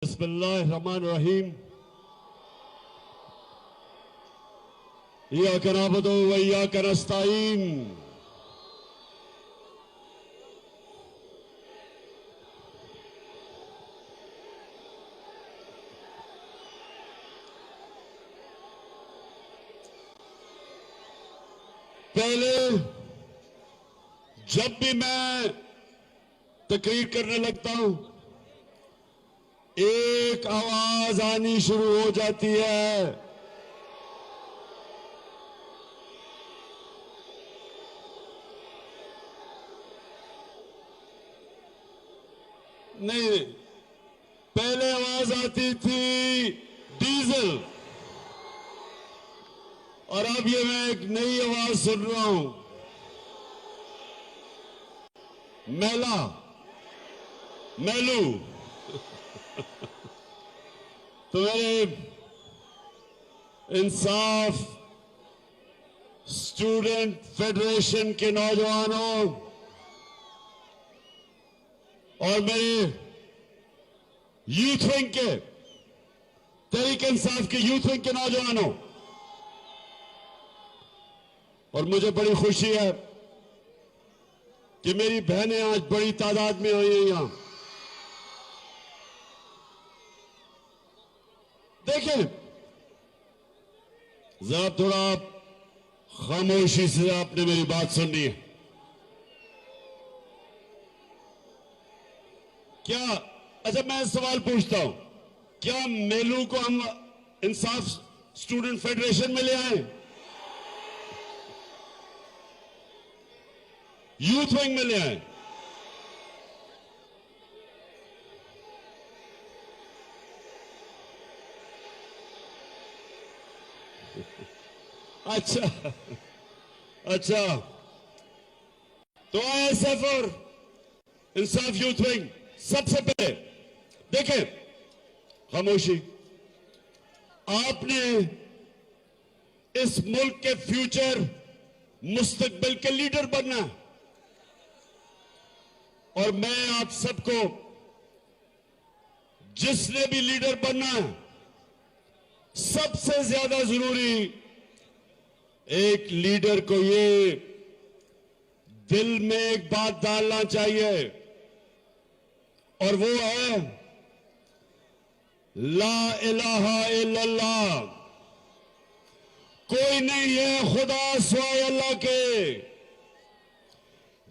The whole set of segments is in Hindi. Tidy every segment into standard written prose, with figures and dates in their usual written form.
बिस्मिल्लाहिर्रहमानिर्रहीम। इय्याका नअबुदु व इय्याका नस्तईन। पहले जब भी मैं तकरीर करने लगता हूं, एक आवाज आनी शुरू हो जाती है, नहीं, पहले आवाज आती थी डीजल, और अब ये मैं एक नई आवाज सुन रहा हूं, मैला, मैलू। तो मेरे इंसाफ स्टूडेंट फेडरेशन के नौजवानों और मेरे यूथ विंग के, तहरीक इंसाफ के यूथ विंग के नौजवानों, और मुझे बड़ी खुशी है कि मेरी बहनें आज बड़ी तादाद में आई हैं यहां। देखें, जरा थोड़ा खामोशी से आपने मेरी बात सुननी है। क्या, अच्छा मैं सवाल पूछता हूं, क्या मेलू को हम इंसाफ स्टूडेंट फेडरेशन में ले आए, यूथ विंग में ले आए? अच्छा अच्छा, तो आईएसएफ और इंसाफ यूथ विंग, सबसे पहले देखें, खामोशी। आपने इस मुल्क के फ्यूचर, मुस्तकबिल के लीडर बनना है, और मैं आप सबको, जिसने भी लीडर बनना है, सबसे ज्यादा जरूरी एक लीडर को ये दिल में एक बात डालना चाहिए, और वो है ला इलाहा इल्लल्लाह। कोई नहीं है खुदा सिवाय अल्लाह के।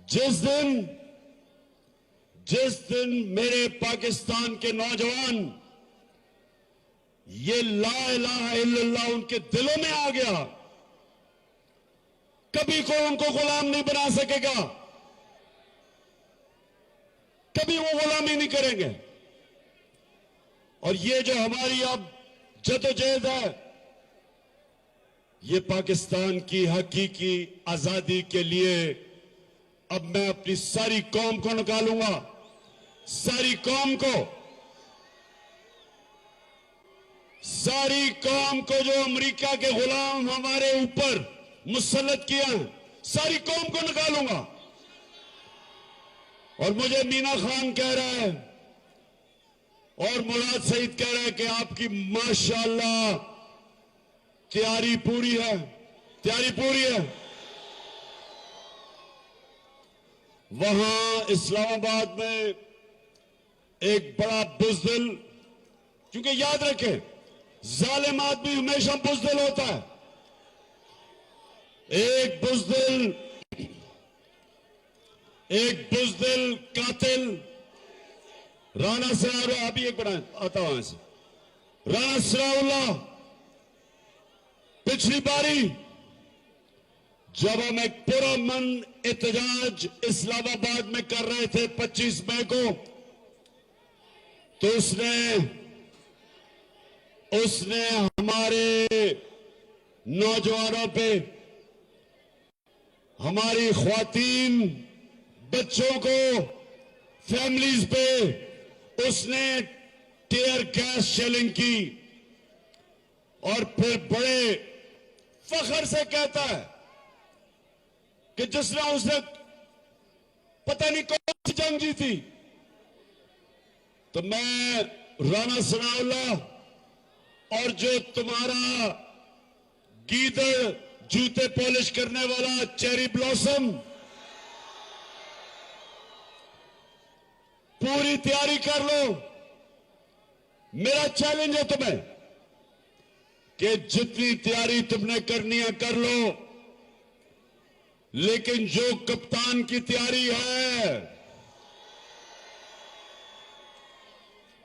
जिस दिन मेरे पाकिस्तान के नौजवान ये ला इलाहा इल्लल्लाह उनके दिलों में आ गया, कभी कोई उनको गुलाम नहीं बना सकेगा, कभी वो गुलामी नहीं करेंगे। और ये जो हमारी अब जदोजहद है, ये पाकिस्तान की हकीकी आजादी के लिए अब मैं अपनी सारी कौम को निकालूंगा, सारी कौम को, सारी कौम को जो अमेरिका के गुलाम हमारे ऊपर मुसल्लत किया है, सारी कौम को निकालूंगा। और मुझे मीना खान कह रहा है और मुराद सईद कह रहा है कि आपकी माशाअल्लाह तैयारी पूरी है, तैयारी पूरी है। वहां इस्लामाबाद में एक बड़ा बुज़दिल, क्योंकि याद रखें जालिम आदमी हमेशा बुज़दिल होता है, एक बुज़दिल कातिल राना सराउल्लाह, अभी एक बड़ा आता हूं वहां से, राना सराउल्लाह पिछली बारी जब हम एक पुरअमन एहतजाज इस्लामाबाद में कर रहे थे 25 मई को, तो उसने हमारे नौजवानों पे, हमारी ख्वातीन बच्चों को, फैमिलीज पे उसने टीयर गैस शेलिंग की, और फिर बड़े फख्र से कहता है कि जिसने उसने पता नहीं कौन सी जंग जीती, तो मैं राणा सनाउल्लाह और जो तुम्हारा गीदड़ जूते पॉलिश करने वाला चेरी ब्लॉसम, पूरी तैयारी कर लो। मेरा चैलेंज है तुम्हें कि जितनी तैयारी तुमने करनी है कर लो, लेकिन जो कप्तान की तैयारी है,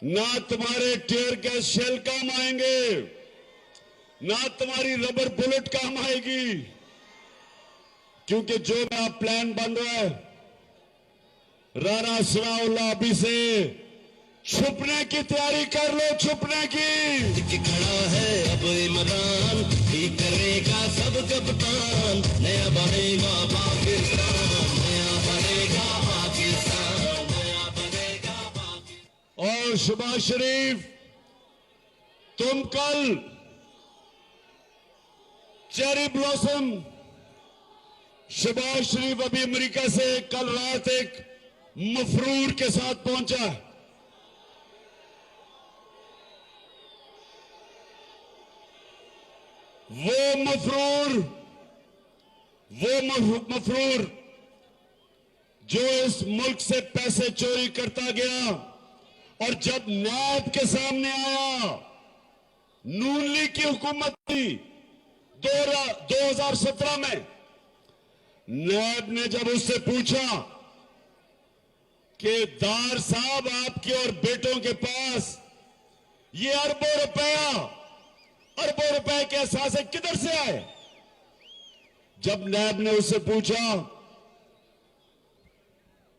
ना तुम्हारे टीयर गैस शेल काम आएंगे, ना तुम्हारी रबर बुलेट काम आएगी, क्योंकि जो नया प्लान बन रहा है, राणा सनाउल्लाह अभी से छुपने की तैयारी कर लो, छुपने की। खड़ा है अब इमरान, ठीक करेगा सब कप्तान, नया बनेगा पाकिस्तान, नया बनेगा पाकिस्तान, नया बनेगा पाकिस्तान। और शहबाज शरीफ, तुम कल चेरी ब्लॉसम, शहबाज शरीफ अभी अमेरिका से कल रात एक मफरूर के साथ पहुंचा। वो मफरूर जो इस मुल्क से पैसे चोरी करता गया और जब नैब के सामने आया, नून लीग की हुकूमत थी 2017 में, नैब ने जब उससे पूछा कि दार साहब आपके और बेटों के पास ये अरबों रुपए के एहसास किधर से आए, जब नैब ने उससे पूछा,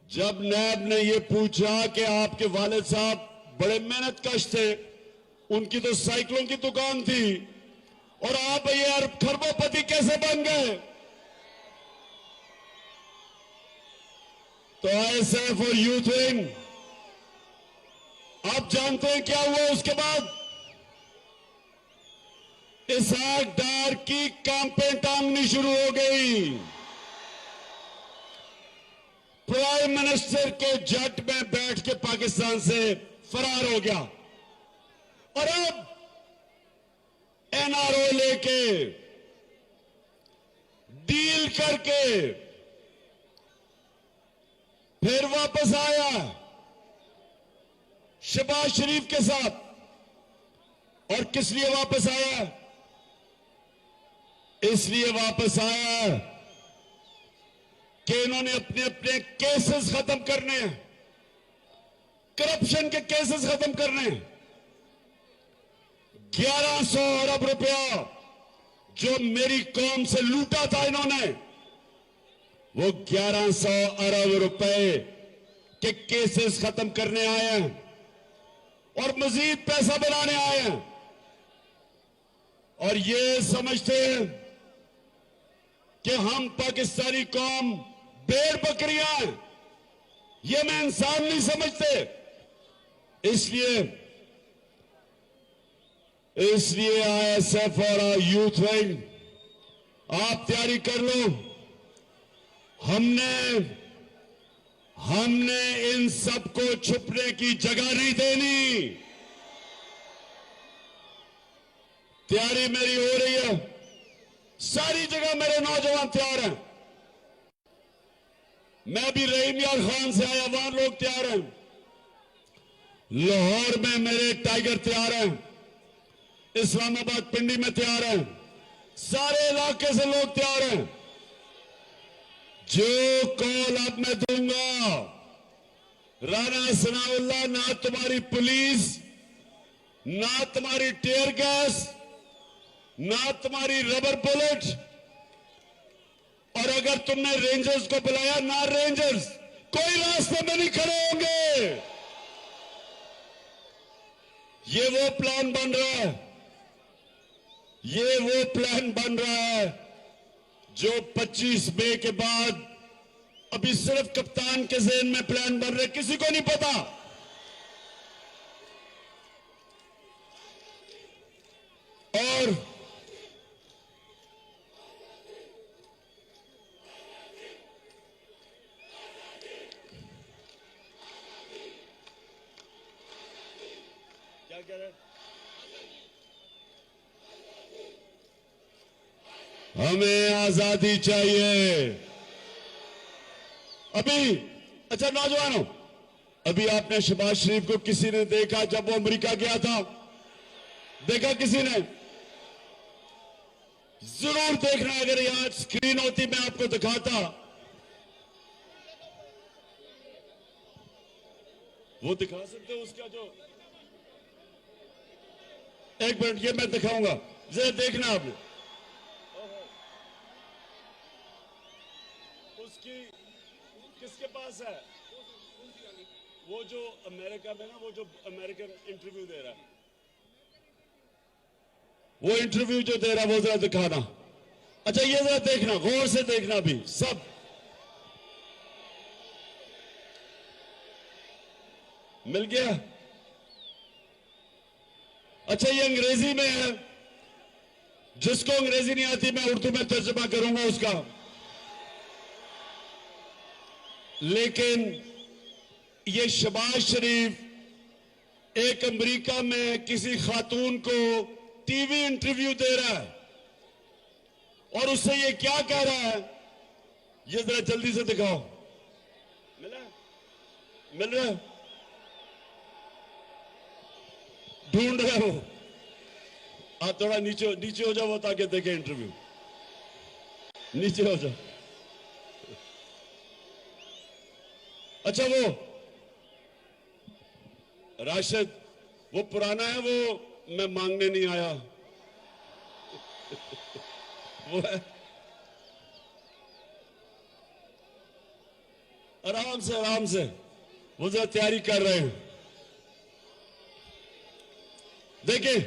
जब नैब ने ये पूछा कि आपके वालिद साहब बड़े मेहनत कश थे, उनकी तो साइकिलों की दुकान थी, और आप ये अरब खरबोपति कैसे बन गए, तो आईएसएफ और यूथ विंग, आप जानते हैं क्या हुआ उसके बाद? इसहाक डार की कैंपेन टांगनी शुरू हो गई, प्राइम मिनिस्टर के जेट में बैठ के पाकिस्तान से फरार हो गया, और अब एनआरओ लेके डील करके फिर वापस आया शहबाज शरीफ के साथ। और किस लिए वापस आया? इसलिए वापस आया कि इन्होंने अपने अपने केसेस खत्म करने हैं, करप्शन के केसेस खत्म करने हैं। 1100 अरब रुपया जो मेरी कौम से लूटा था इन्होंने, वो 1100 अरब रुपए के केसेस खत्म करने आए हैं और मजीद पैसा बनाने आए हैं। और ये समझते हैं कि हम पाकिस्तानी कौम भेड़ बकरियां हैं, ये मैं इंसान नहीं समझते। इसलिए आईएसएफ और यूथ विंग, आप तैयारी कर लो। हमने इन सबको छुपने की जगह नहीं देनी। तैयारी मेरी हो रही है, सारी जगह मेरे नौजवान तैयार हैं। मैं भी रहीम यार खान से आया, वहां लोग तैयार हैं। लाहौर में मेरे टाइगर तैयार हैं, इस्लामाबाद पिंडी में तैयार हैं, सारे इलाके से लोग तैयार हैं। जो कॉल अब मैं दूंगा, राणा सनाउल्लाह, ना तुम्हारी पुलिस, ना तुम्हारी टीयर गैस, ना तुम्हारी रबर बुलेट, और अगर तुमने रेंजर्स को बुलाया, ना रेंजर्स कोई रास्ते में नहीं खड़े होंगे। ये वो प्लान बन रहा है, ये वो प्लान बन रहा है जो 25 मई के बाद अभी सिर्फ कप्तान के ज़हन में प्लान बन रहे, किसी को नहीं पता। और क्या कह रहे? हमें आजादी चाहिए। अभी अच्छा नौजवानों, अभी आपने शहबाज शरीफ को किसी ने देखा जब वो अमेरिका गया था? देखा किसी ने? जरूर देखना, अगर यहां स्क्रीन होती मैं आपको दिखाता। वो दिखा सकते हो उसका जो, एक मिनट ये मैं दिखाऊंगा, जरा देखना आपने उसकी किसके पास है वो जो अमेरिका में ना, वो जो अमेरिकन इंटरव्यू दे रहा है, वो इंटरव्यू जो दे रहा है वो जरा दिखाना। अच्छा ये जरा देखना, गौर से देखना भी सब। मिल गया? अच्छा ये अंग्रेजी में है, जिसको अंग्रेजी नहीं आती मैं उर्दू में तर्जुमा करूंगा उसका। लेकिन ये शहबाज शरीफ एक अमेरिका में किसी खातून को टीवी इंटरव्यू दे रहा है और उससे ये क्या कह रहा है, ये जरा जल्दी से दिखाओ। मिला? मिल रहा है? ढूंढ रहे हो आप? थोड़ा नीचे नीचे हो जाओ वो, ताकि देखे इंटरव्यू। नीचे हो जाओ। अच्छा वो राशिद, वो पुराना है, वो मैं मांगने नहीं आया वो है। आराम से आराम से, वो जरा तैयारी कर रहे हैं। देखिए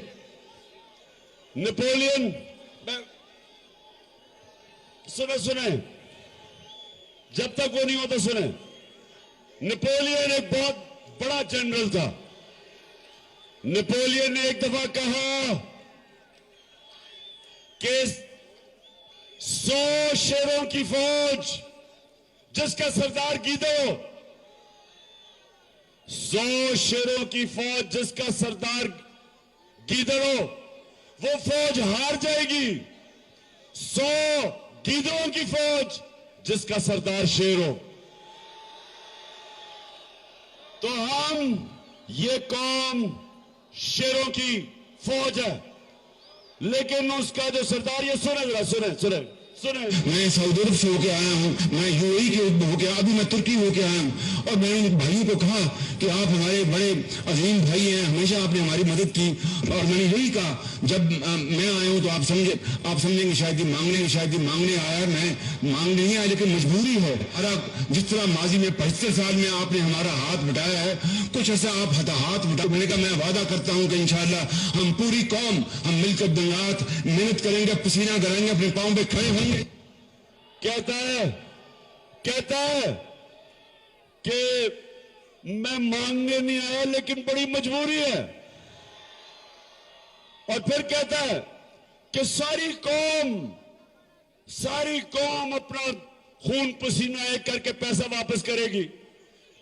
नेपोलियन, सुने सुने, जब तक वो नहीं होता सुने। नेपोलियन एक बहुत बड़ा जनरल था। नेपोलियन ने एक दफा कहा कि 100 शेरों की फौज जिसका सरदार गीदो, 100 शेरों की फौज जिसका सरदार गीदड़ो, वो फौज हार जाएगी। 100 गीदड़ों की फौज जिसका सरदार शेर हो। तो हम, ये कौम शेरों की फौज है, लेकिन उसका जो सरदार, ये सुने जरा, सुने सुने सुने। मैं सऊदी अरब से होके आया हूँ, मैं यूएई के होके, अभी मैं तुर्की होके आया हूँ, और मैंने भाइयों को कहा कि आप हमारे बड़े अजीम भाई हैं, हमेशा आपने हमारी मदद की। और मैंने यही कहा, जब मैं आया हूँ तो आप समझेंगे शायद कि मांगने आया, मैं मांगने नहीं आया, लेकिन मजबूरी है। जिस तरह माजी में 75 साल में आपने हमारा हाथ बटाया है, कुछ ऐसा आप हाथ बटा। मैंने कहा मैं वादा करता हूँ कि इंशाअल्लाह हम पूरी कौम, हम मिलकर दिन रात मेहनत करेंगे, पसीना कराएंगे, अपने पांव पे खड़े होंगे। कहता है कि मैं मांगने नहीं आया, लेकिन बड़ी मजबूरी है। और फिर कहता है कि सारी कौम अपना खून पसीना एक करके पैसा वापस करेगी।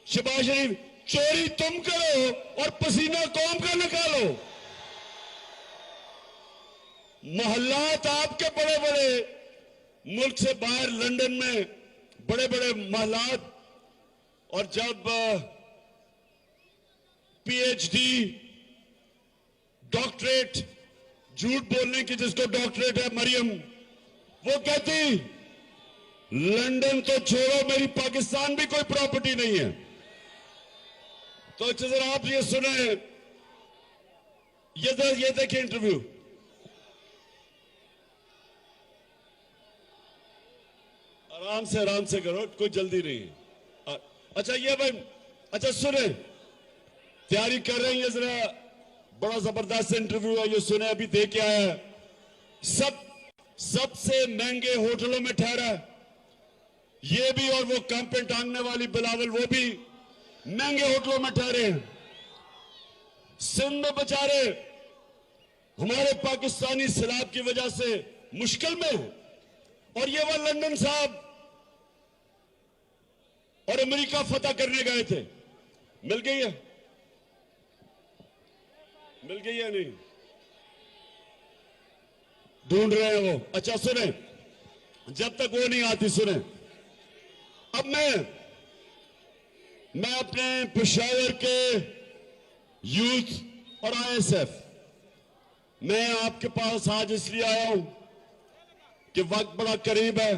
शहबाज शरीफ, चोरी तुम करो और पसीना कौम का निकालो। मोहल्लात आपके बड़े बड़े, मुल्क से बाहर लंदन में बड़े बड़े मोहल्लात, और जब पीएचडी, डॉक्टरेट, झूठ बोलने की जिसको डॉक्टरेट है मरियम, वो कहती लंदन तो छोड़ो, मेरी पाकिस्तान भी कोई प्रॉपर्टी नहीं है। तो जरा आप ये सुने, ये देखिए इंटरव्यू। आराम से करो, कोई जल्दी नहीं है। अच्छा ये भाई, अच्छा सुने, तैयारी कर रहे हैं, ये जरा बड़ा जबरदस्त इंटरव्यू है, ये सुने, अभी दे के आया है। सबसे महंगे होटलों में ठहरा है ये भी, और वो कैंपेन टांगने वाली बिलावल, वो भी महंगे होटलों में ठहरे हैं। सिंध में बेचारे हमारे पाकिस्तानी सैलाब की वजह से मुश्किल में है, और ये वह लंदन साहब और अमेरिका फतह करने गए थे, मिल गई है। मिल गई है नहीं? ढूंढ रहे हैं वो। अच्छा सुने, जब तक वो नहीं आती सुने, अब मैं अपने पेशावर के यूथ और आईएसएफ, मैं आपके पास आज इसलिए आया हूं कि वक्त बड़ा करीब है,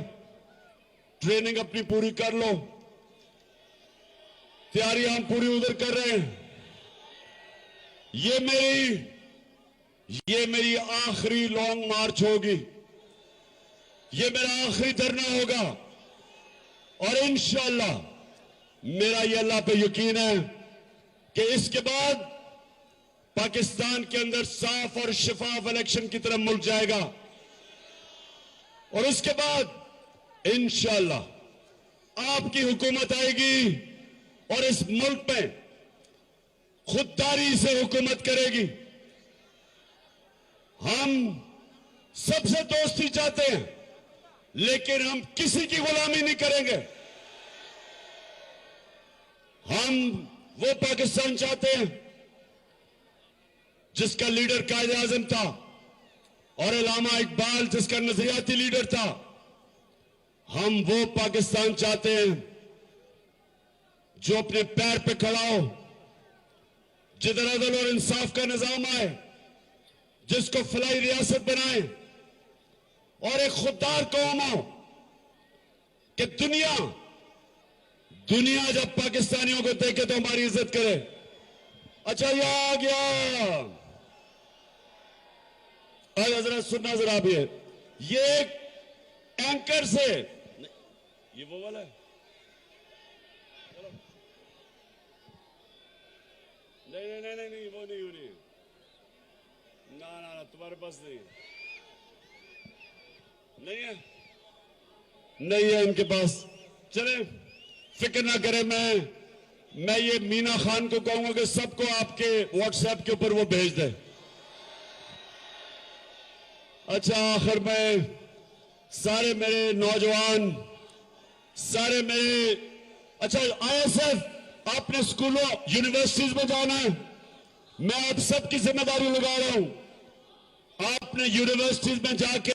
ट्रेनिंग अपनी पूरी कर लो, तैयारी हम पूरी उधर कर रहे हैं। ये मेरी आखिरी लॉन्ग मार्च होगी, ये मेरा आखिरी धरना होगा, और इंशाअल्लाह मेरा ये अल्लाह पे यकीन है कि इसके बाद पाकिस्तान के अंदर साफ और शफाफ इलेक्शन की तरफ मुल्क जाएगा, और उसके बाद इंशाअल्लाह आपकी हुकूमत आएगी और इस मुल्क में खुददारी से हुकूमत करेगी। हम सबसे दोस्ती चाहते हैं, लेकिन हम किसी की गुलामी नहीं करेंगे। हम वो पाकिस्तान चाहते हैं जिसका लीडर कायदे आजम था, और अल्लामा इकबाल जिसका नजरियाती लीडर था। हम वो पाकिस्तान चाहते हैं जो अपने पैर पे खड़ा हो, जिधर अदल और इंसाफ का निजाम आए, जिसको फलाई रियासत बनाए, और एक खुददार कौम हो कि दुनिया जब पाकिस्तानियों को देखे तो हमारी इज्जत करे। अच्छा ये आ गया, अरे जरा सुनना जरा भी है, ये एक एंकर से, ये वो वाला है, नहीं वो नहीं ना तुम्हारे पास नहीं है इनके पास। चले फिक्र ना करें, मैं ये मीना खान को कहूंगा कि सबको आपके व्हाट्सएप के ऊपर वो भेज दे। अच्छा आखिर में सारे मेरे नौजवान, सारे मेरे, अच्छा आईएसएफ आपने स्कूलों यूनिवर्सिटीज में जाना है, मैं आप सबकी जिम्मेदारी लगा रहा हूं। आपने यूनिवर्सिटीज में जाके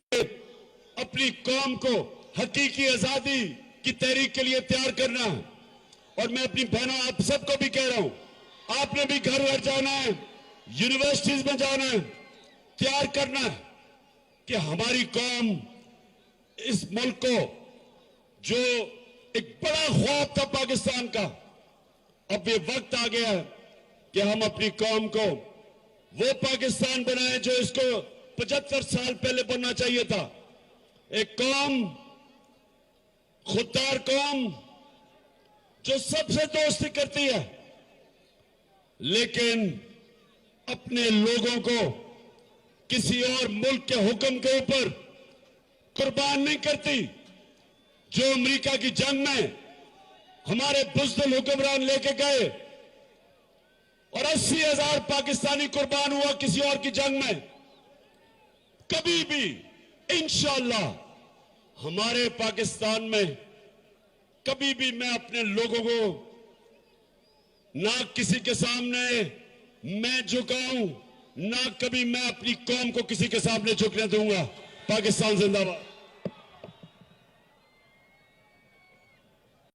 अपनी कौम को हकीकी आजादी की तहरीक के लिए तैयार करना है, और मैं अपनी बहनों आप सबको भी कह रहा हूं, आपने भी घर घर जाना है, यूनिवर्सिटीज में जाना है, तैयार करना है कि हमारी कौम, इस मुल्क को, जो एक बड़ा ख्वाब था पाकिस्तान का, अब ये वक्त आ गया है कि हम अपनी कौम को वो पाकिस्तान बनाए जो इसको 75 साल पहले बनना चाहिए था। एक कौम, खुददार कौम जो सबसे दोस्ती करती है, लेकिन अपने लोगों को किसी और मुल्क के हुक्म के ऊपर कुर्बान नहीं करती। जो अमेरिका की जंग में हमारे बुज़दिल हुक्मरान लेके गए और 80,000 पाकिस्तानी कुर्बान हुआ किसी और की जंग में, कभी भी इंशाअल्लाह हमारे पाकिस्तान में कभी भी मैं अपने लोगों को ना किसी के सामने मैं झुकाऊं, ना कभी मैं अपनी कौम को किसी के सामने झुकने दूंगा। पाकिस्तान जिंदाबाद।